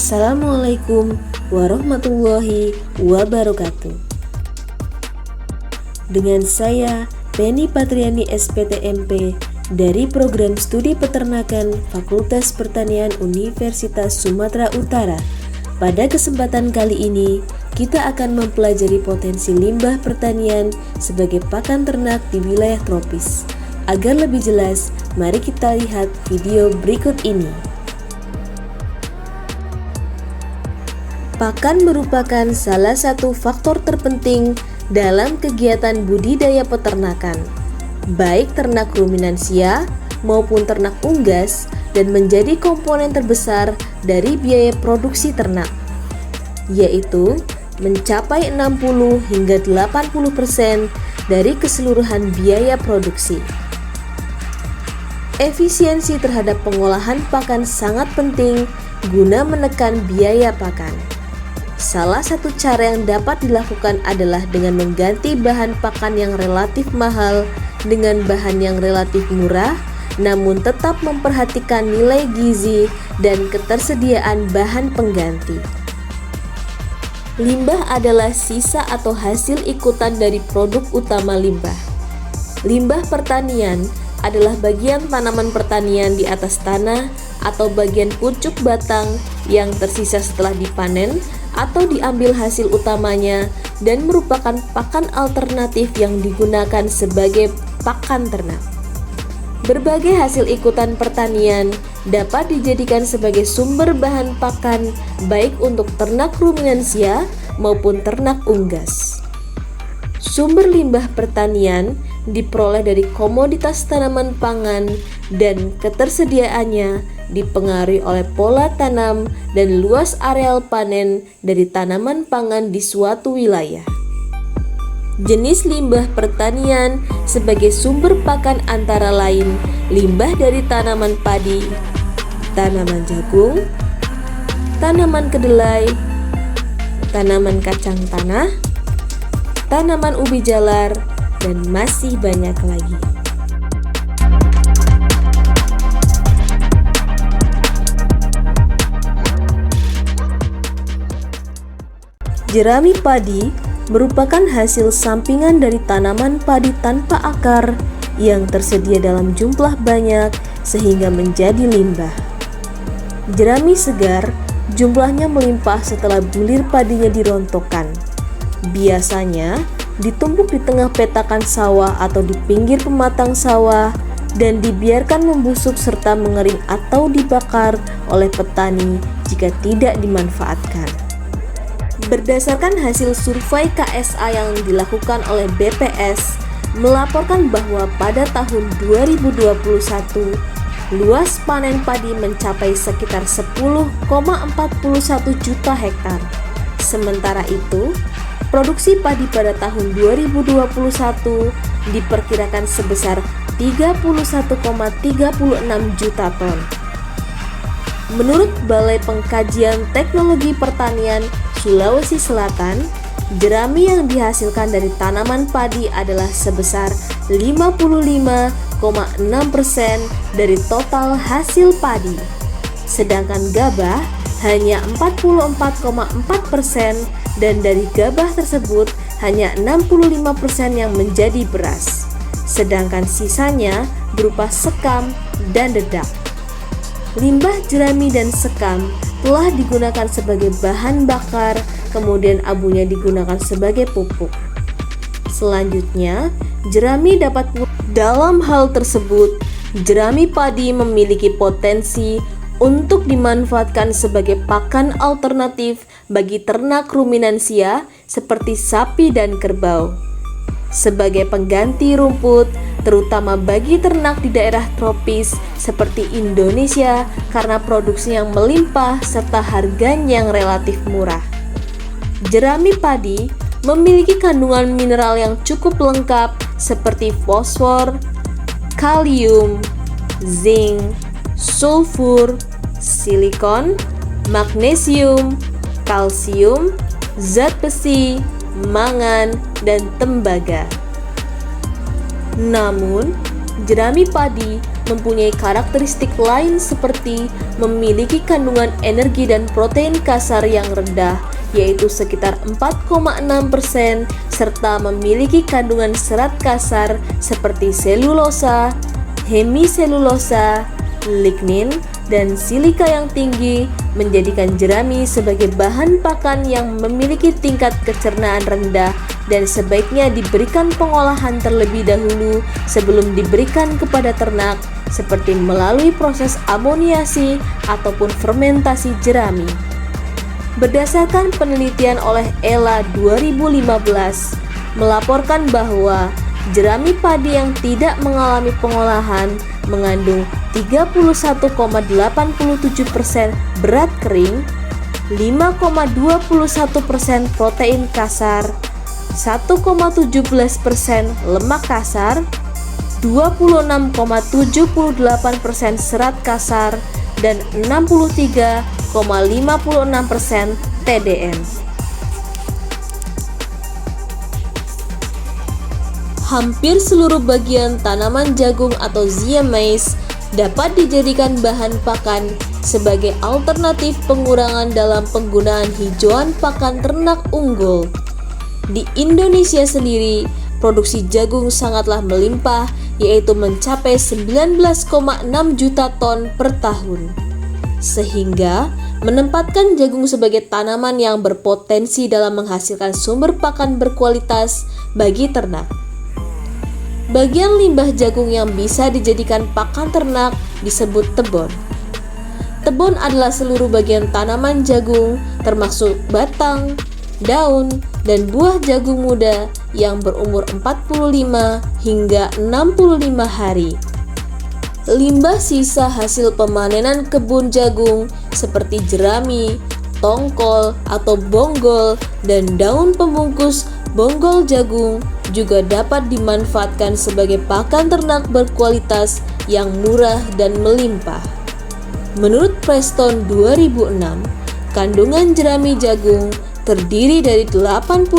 Assalamualaikum warahmatullahi wabarakatuh. Dengan saya Penny Patriani SPTMP dari Program Studi Peternakan Fakultas Pertanian Universitas Sumatera Utara. Pada kesempatan kali ini, kita akan mempelajari potensi limbah pertanian sebagai pakan ternak di wilayah tropis. Agar lebih jelas, mari kita lihat video berikut ini. Pakan merupakan salah satu faktor terpenting dalam kegiatan budidaya peternakan, baik ternak ruminansia maupun ternak unggas, dan menjadi komponen terbesar dari biaya produksi ternak, yaitu mencapai 60 hingga 80% dari keseluruhan biaya produksi. Efisiensi terhadap pengolahan pakan sangat penting guna menekan biaya pakan. Salah satu cara yang dapat dilakukan adalah dengan mengganti bahan pakan yang relatif mahal dengan bahan yang relatif murah, namun tetap memperhatikan nilai gizi dan ketersediaan bahan pengganti. Limbah adalah sisa atau hasil ikutan dari produk utama limbah. Limbah pertanian adalah bagian tanaman pertanian di atas tanah atau bagian pucuk batang yang tersisa setelah dipanen atau diambil hasil utamanya dan merupakan pakan alternatif yang digunakan sebagai pakan ternak. Berbagai hasil ikutan pertanian dapat dijadikan sebagai sumber bahan pakan baik untuk ternak ruminansia maupun ternak unggas. Sumber limbah pertanian diperoleh dari komoditas tanaman pangan dan ketersediaannya dipengaruhi oleh pola tanam dan luas areal panen dari tanaman pangan di suatu wilayah. Jenis limbah pertanian sebagai sumber pakan antara lain limbah dari tanaman padi, tanaman jagung, tanaman kedelai, tanaman kacang tanah, tanaman ubi jalar, dan masih banyak lagi. Jerami padi merupakan hasil sampingan dari tanaman padi tanpa akar yang tersedia dalam jumlah banyak sehingga menjadi limbah. Jerami segar jumlahnya melimpah setelah bulir padinya dirontokkan. Biasanya ditumpuk di tengah petakan sawah atau di pinggir pematang sawah dan dibiarkan membusuk serta mengering atau dibakar oleh petani jika tidak dimanfaatkan. Berdasarkan hasil survei KSA yang dilakukan oleh BPS melaporkan bahwa pada tahun 2021 luas panen padi mencapai sekitar 10,41 juta hektar. Sementara itu, produksi padi pada tahun 2021 diperkirakan sebesar 31,36 juta ton. Menurut Balai Pengkajian Teknologi Pertanian Sulawesi Selatan, jerami yang dihasilkan dari tanaman padi adalah sebesar 55,6% dari total hasil padi. Sedangkan gabah hanya 44,4% dan dari gabah tersebut hanya 65% yang menjadi beras. Sedangkan sisanya berupa sekam dan dedak. Limbah jerami dan sekam telah digunakan sebagai bahan bakar, kemudian abunya digunakan sebagai pupuk. Selanjutnya, jerami dapat dalam hal tersebut, jerami padi memiliki potensi untuk dimanfaatkan sebagai pakan alternatif bagi ternak ruminansia seperti sapi dan kerbau. Sebagai pengganti rumput, terutama bagi ternak di daerah tropis seperti Indonesia karena produksi yang melimpah serta harganya yang relatif murah. Jerami padi memiliki kandungan mineral yang cukup lengkap seperti fosfor, kalium, zinc, sulfur, silikon, magnesium, kalsium, zat besi, mangan, dan tembaga. Namun, Jerami padi mempunyai karakteristik lain seperti memiliki kandungan energi dan protein kasar yang rendah, yaitu sekitar 4,6%, serta memiliki kandungan serat kasar seperti selulosa, hemiselulosa, lignin, dan silika yang tinggi, menjadikan jerami sebagai bahan pakan yang memiliki tingkat kecernaan rendah dan sebaiknya diberikan pengolahan terlebih dahulu sebelum diberikan kepada ternak, seperti melalui proses amoniasi ataupun fermentasi jerami. Berdasarkan penelitian oleh ELA 2015 melaporkan bahwa jerami padi yang tidak mengalami pengolahan mengandung 31,87% berat kering, 5,21% protein kasar, 1,17% lemak kasar, 26,78% serat kasar, dan 63,56% TDN. Hampir seluruh bagian tanaman jagung atau Zea mays dapat dijadikan bahan pakan sebagai alternatif pengurangan dalam penggunaan hijauan pakan ternak unggul. Di Indonesia sendiri, produksi jagung sangatlah melimpah, yaitu mencapai 19,6 juta ton per tahun. Sehingga menempatkan jagung sebagai tanaman yang berpotensi dalam menghasilkan sumber pakan berkualitas bagi ternak. Bagian limbah jagung yang bisa dijadikan pakan ternak disebut tebon. Tebon adalah seluruh bagian tanaman jagung, termasuk batang, daun, dan buah jagung muda yang berumur 45 hingga 65 hari. Limbah sisa hasil pemanenan kebun jagung seperti jerami, tongkol atau bonggol, dan daun pembungkus bonggol jagung juga dapat dimanfaatkan sebagai pakan ternak berkualitas yang murah dan melimpah. Menurut Preston 2006, kandungan jerami jagung terdiri dari 80%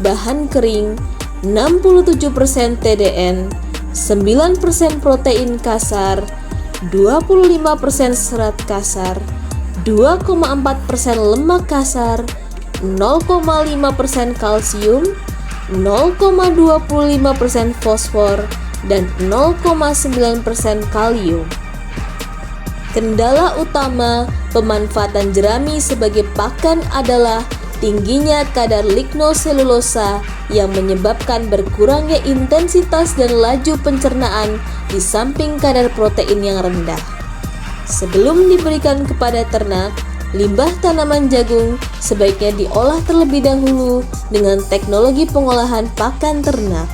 bahan kering, 67% TDN, 9% protein kasar, 25% serat kasar, 2,4% lemak kasar, 0,5% kalsium, 0,25% fosfor, dan 0,9% kalium. Kendala utama pemanfaatan jerami sebagai pakan adalah tingginya kadar lignoselulosa yang menyebabkan berkurangnya intensitas dan laju pencernaan di samping kadar protein yang rendah. Sebelum diberikan kepada ternak, limbah tanaman jagung sebaiknya diolah terlebih dahulu dengan teknologi pengolahan pakan ternak.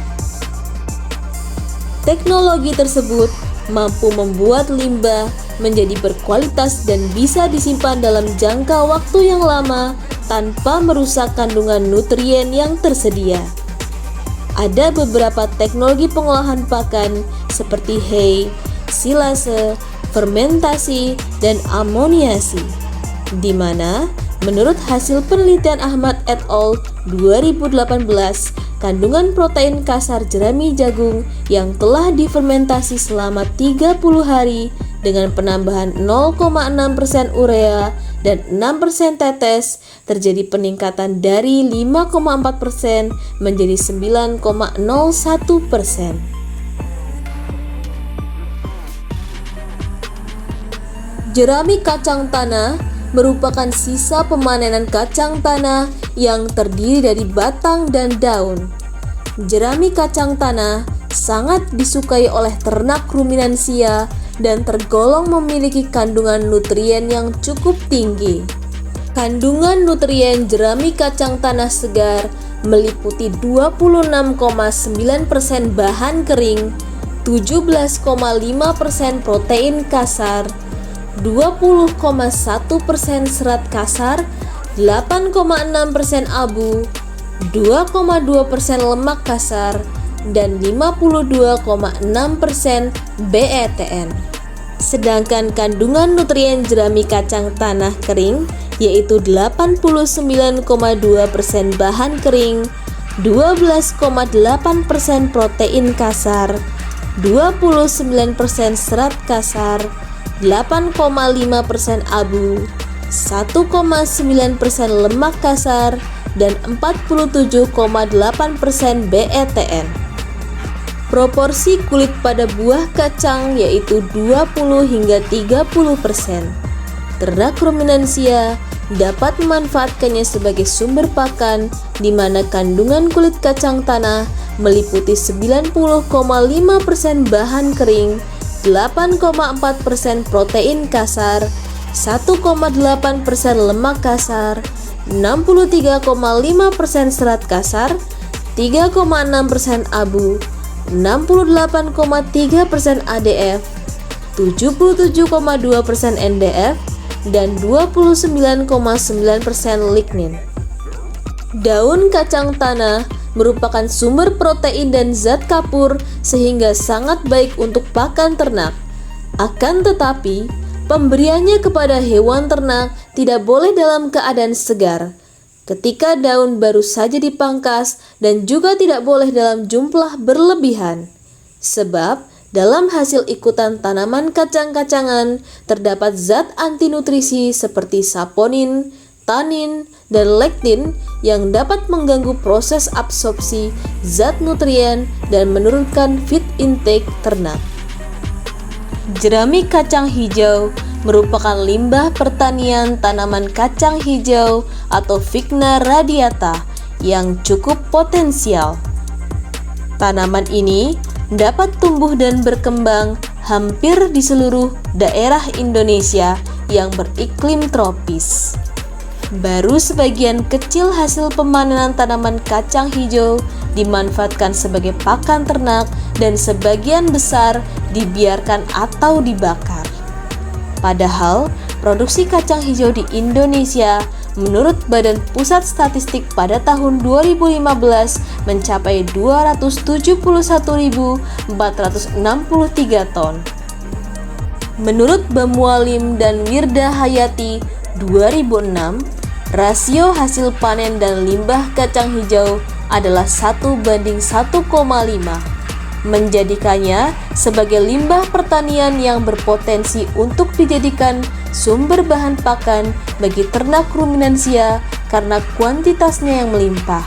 Teknologi tersebut mampu membuat limbah menjadi berkualitas dan bisa disimpan dalam jangka waktu yang lama tanpa merusak kandungan nutrien yang tersedia. Ada beberapa teknologi pengolahan pakan seperti hay, silase, fermentasi, dan amoniasi, di mana menurut hasil penelitian Ahmad et al. 2018, kandungan protein kasar jerami jagung yang telah difermentasi selama 30 hari dengan penambahan 0,6% urea dan 6% tetes terjadi peningkatan dari 5,4% menjadi 9,01%. Jerami kacang tanah merupakan sisa pemanenan kacang tanah yang terdiri dari batang dan daun. Jerami kacang tanah sangat disukai oleh ternak ruminansia dan tergolong memiliki kandungan nutrien yang cukup tinggi. Kandungan nutrien jerami kacang tanah segar meliputi 26,9% bahan kering, 17,5% protein kasar, 20,1% serat kasar, 8,6% abu, 2,2% lemak kasar, dan 52,6% BETN. Sedangkan kandungan nutrien jerami kacang tanah kering yaitu 89,2% bahan kering, 12,8% protein kasar, 29% serat kasar, 8,5% abu, 1,9% lemak kasar, dan 47,8% BETN. Proporsi kulit pada buah kacang yaitu 20 hingga 30%. Ternak ruminansia dapat memanfaatkannya sebagai sumber pakan di mana kandungan kulit kacang tanah meliputi 90,5% bahan kering, 8,4% protein kasar, 1,8% lemak kasar, 63,5% serat kasar, 3,6% abu, 68,3% ADF, 77,2% NDF, dan 29,9% lignin. Daun kacang tanah merupakan sumber protein dan zat kapur sehingga sangat baik untuk pakan ternak. Akan tetapi, pemberiannya kepada hewan ternak tidak boleh dalam keadaan segar, ketika daun baru saja dipangkas, dan juga tidak boleh dalam jumlah berlebihan. Sebab, dalam hasil ikutan tanaman kacang-kacangan terdapat zat antinutrisi seperti saponin, tanin, dan lektin yang dapat mengganggu proses absorpsi zat nutrien dan menurunkan feed intake ternak. Jerami kacang hijau merupakan limbah pertanian tanaman kacang hijau atau Vigna radiata yang cukup potensial. Tanaman ini dapat tumbuh dan berkembang hampir di seluruh daerah Indonesia yang beriklim tropis. Baru sebagian kecil hasil pemanenan tanaman kacang hijau dimanfaatkan sebagai pakan ternak dan sebagian besar dibiarkan atau dibakar. Padahal, produksi kacang hijau di Indonesia menurut Badan Pusat Statistik pada tahun 2015 mencapai 271.463 ton. Menurut Bamualim dan Wirda Hayati 2006, rasio hasil panen dan limbah kacang hijau adalah 1:1,5, menjadikannya sebagai limbah pertanian yang berpotensi untuk dijadikan sumber bahan pakan bagi ternak ruminansia karena kuantitasnya yang melimpah.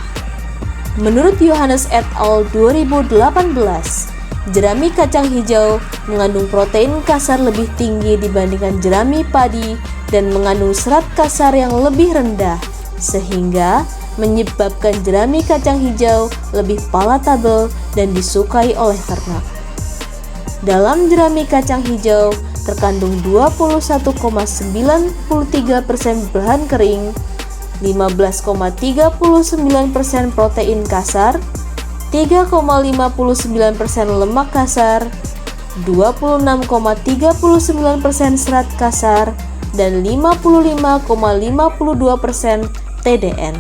Menurut Yohanes et al. 2018, jerami kacang hijau mengandung protein kasar lebih tinggi dibandingkan jerami padi dan mengandung serat kasar yang lebih rendah, sehingga menyebabkan jerami kacang hijau lebih palatable dan disukai oleh ternak. Dalam jerami kacang hijau terkandung 21,93% bahan kering, 15,39% protein kasar, 3,59% lemak kasar, 26,39% serat kasar, dan 55,52% TDN.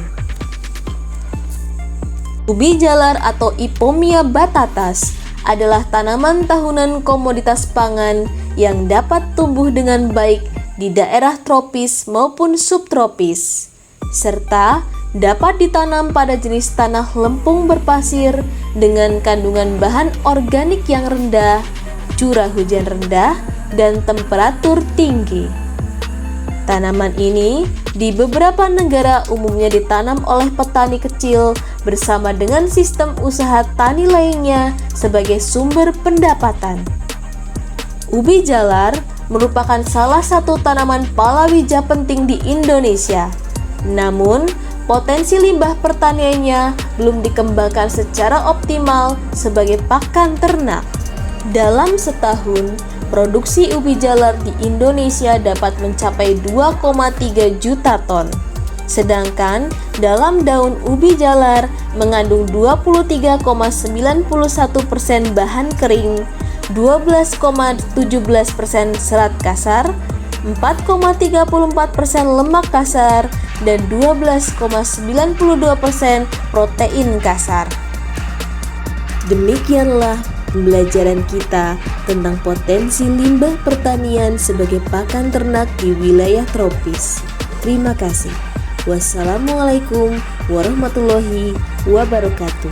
Ubi jalar atau Ipomia batatas adalah tanaman tahunan komoditas pangan yang dapat tumbuh dengan baik di daerah tropis maupun subtropis, serta dapat ditanam pada jenis tanah lempung berpasir dengan kandungan bahan organik yang rendah, curah hujan rendah, dan temperatur tinggi. Tanaman ini di beberapa negara umumnya ditanam oleh petani kecil bersama dengan sistem usaha tani lainnya sebagai sumber pendapatan. Ubi jalar merupakan salah satu tanaman palawija penting di Indonesia. Namun, potensi limbah pertaniannya belum dikembangkan secara optimal sebagai pakan ternak. Dalam setahun, produksi ubi jalar di Indonesia dapat mencapai 2,3 juta ton. Sedangkan dalam daun ubi jalar mengandung 23,91% bahan kering, 12,17% serat kasar, 4,34% lemak kasar, dan 12,92% protein kasar. Demikianlah pembelajaran kita tentang potensi limbah pertanian sebagai pakan ternak di wilayah tropis. Terima kasih. Wassalamualaikum warahmatullahi wabarakatuh.